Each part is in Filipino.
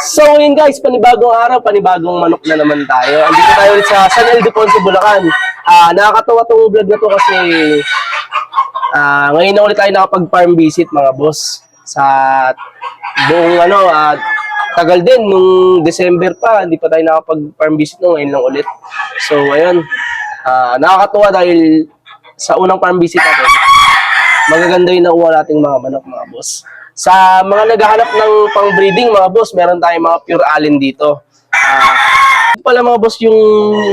So yun guys, panibagong araw, panibagong manok na naman tayo. Andito tayo ulit sa San Ildefonso, Bulacan. Nakakatawa tong vlog na to kasi ngayon na ulit tayo nakapag-farm visit mga boss. Sa buong tagal din, nung December pa, hindi pa tayo nakapag-farm visit no, ngayon lang ulit. So ayun, nakakatawa dahil sa unang farm visit natin, magaganda yung nakuha nating mga manok mga boss. Sa mga naghahanap ng pang-breeding mga boss, meron tayong mga pure allen dito. Ito pala mga boss yung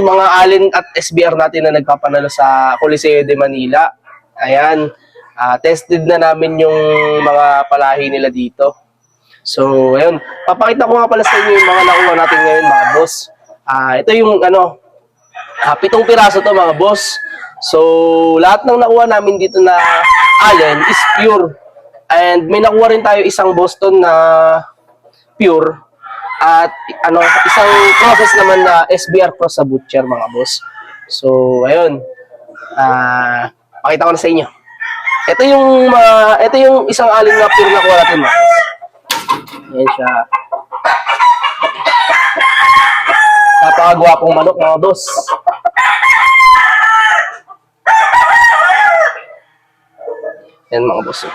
mga allen at SBR natin na nagpapanalo sa Coliseo de Manila. Ayan, tested na namin yung mga palahi nila dito. So, ayun, papakita ko nga pala sa inyo yung mga nakuha natin ngayon mga boss. Ito yung 7 piraso to mga boss. So, lahat ng nakuha namin dito na allen is pure. And may nakuha rin tayo isang Boston na pure at isang process naman na SBR cross sa butcher mga boss. So, ayun. Pakita ko na sa inyo. Ito yung isang allen na pure na nakuha natin mga boss. Ayan siya. Napakagwapong manok mga boss. Ayan mga boss.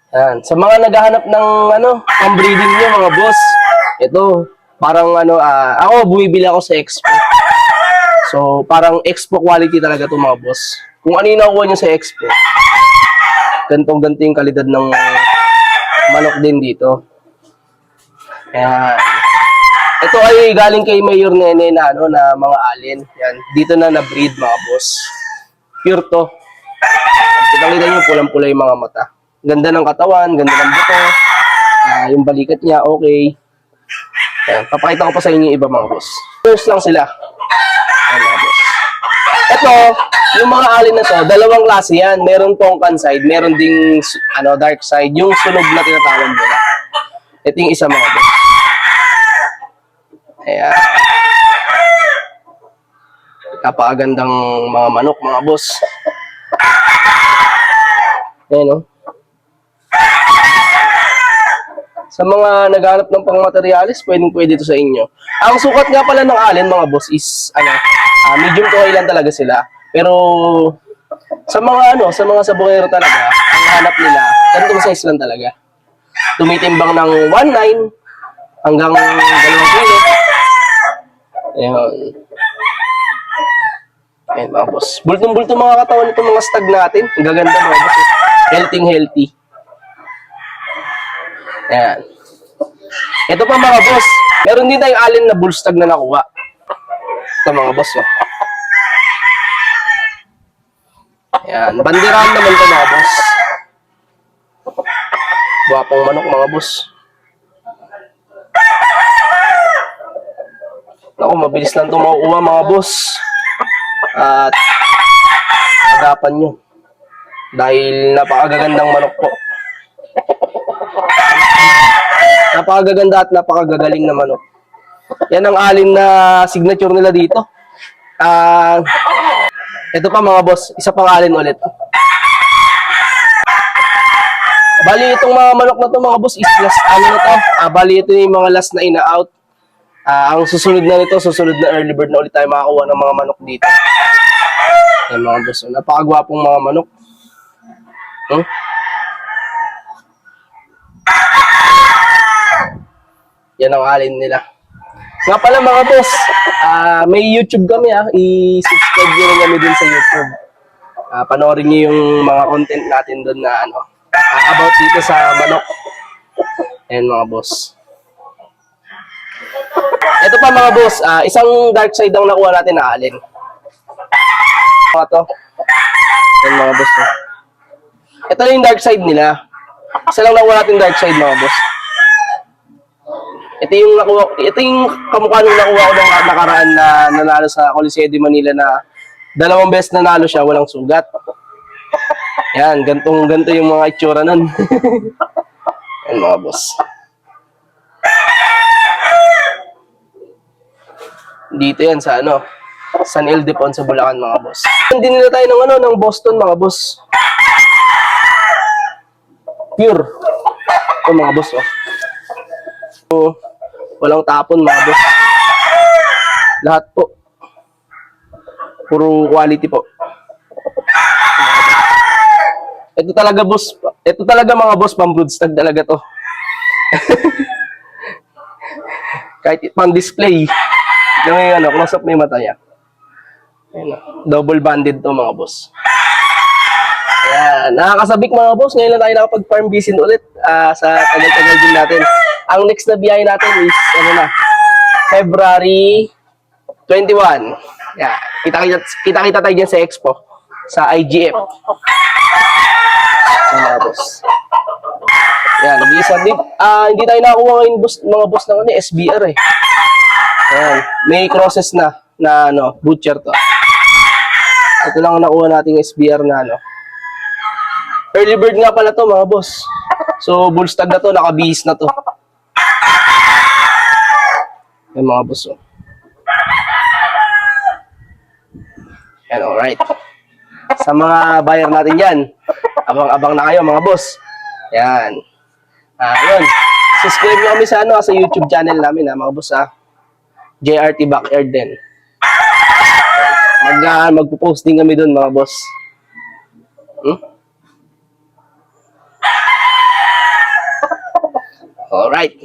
Yan. Sa mga naghahanap ng pang-breeding nyo mga boss, ito, parang ako bumibili ako sa Expo. So, parang Expo quality talaga to mga boss. Kung ano yung nakuha nyo sa Expo, gantong-ganto yung kalidad ng manok din dito. Kaya, ito ay galing kay Mayor Nene na na mga allen. Yan, dito na na-breed mga boss. Pure to. Kitang-kita nyo, pulang-pula yung mga mata. Ganda ng katawan, ganda ng buto. Yung balikat niya, okay. Ayan, papakita ko pa sa inyo yung iba mga boss. First lang sila. Ayan mga boss. Ito, yung mga allen na to, dalawang klase yan. Meron tongkan side, meron ding dark side. Yung sunog na tinatawag nila. Ito yung isa mga boss. Ayan. Napakagandang mga manok mga boss. Ayan o. Sa mga naghanap ng pang-materialis, pwede ito sa inyo. Ang sukat nga pala ng allen mga boss is medium to high lang talaga sila. Pero sa mga sabungero talaga, ang hanap nila, ganitong size lang talaga. Tumitimbang ng 1.9 hanggang 2 kilo. Ayan. Ayan mga boss. Bultong-bultong mga katawan nito mga stag natin. Ang gaganda mga boss. Healthy. Ayan. Ito pa mga boss. Meron din tayong allen na bull stag na nakuha. Ito mga boss. Oh. Ayan. Bandirahan naman ito mga boss. Guwapong manok mga boss. Naku, mabilis lang ito makukuha mga boss. At agapan nyo. Dahil napakagagandang manok po. Napakagaganda at napakagagaling na manok. Yan ang allen na signature nila dito. Ito pa mga boss, isa pang allen ulit. Bali itong mga manok na to mga boss is last bali ito yung mga last na ina-out. Ang susunod na nito, susunod na early bird na ulit tayo makakuha ng mga manok dito. Yan mga boss, napakagwapong mga manok. Yan ang allen nila. Nga pala mga boss, may YouTube kami i-subscribe nyo rin kami dun sa YouTube. Panoorin nyo yung mga content natin dun na about dito sa manok. Ayan mga boss. Ito pa mga boss, isang dark side ang nakuha natin na allen. Ayan mga boss. Ito na yung dark side nila. Isa lang nakuha natin dark side mga boss. Ito yung kamukha nung nakuha ko ng nakaraan na nanalo sa Coliseo de Manila na 2 beses nanalo siya, walang sugat. Yan, ganto yung mga itsura nun. Yan mga boss. Dito yan sa San Ildefonso, Bulacan mga boss. Hindi nila tayo ng Boston mga boss. Pure. Ito mga boss, oh. So, walang tapon mga boss. Lahat po. Puro quality po. Ito talaga boss. Ito talaga mga boss, pang-broodstag talaga to. Kahit pang-display. Yung ano, close up may mata niya. Ayan, double banded to mga boss. Ayan, nakakasabik mga boss. Ngayon lang tayo nakapag-farm visit ulit sa tagal-tagal din natin. Ang next na biyahe natin is, ano na, February 21. Yeah, kita-kita tayo dyan sa Expo. Sa IGF. Ayan mga boss. Ayan, nag-iisa din. Hindi tayo nakakuha ngayon boss, mga boss ng ano, SBR eh. Ayan, may crosses na ano, butcher to. Ito lang ang nakuha nating SBR na ano. Early bird nga pala to mga boss. So, bullstag na to, nakabihis na to. Ayan mga boss. Oh. Ayan, alright. Sa mga buyer natin yan, abang-abang na kayo mga boss. Ayan. Yun. Subscribe nyo kami sa, ano, sa YouTube channel namin mga boss JRT Backyard din. Magpo-post din kami doon mga boss. Alright.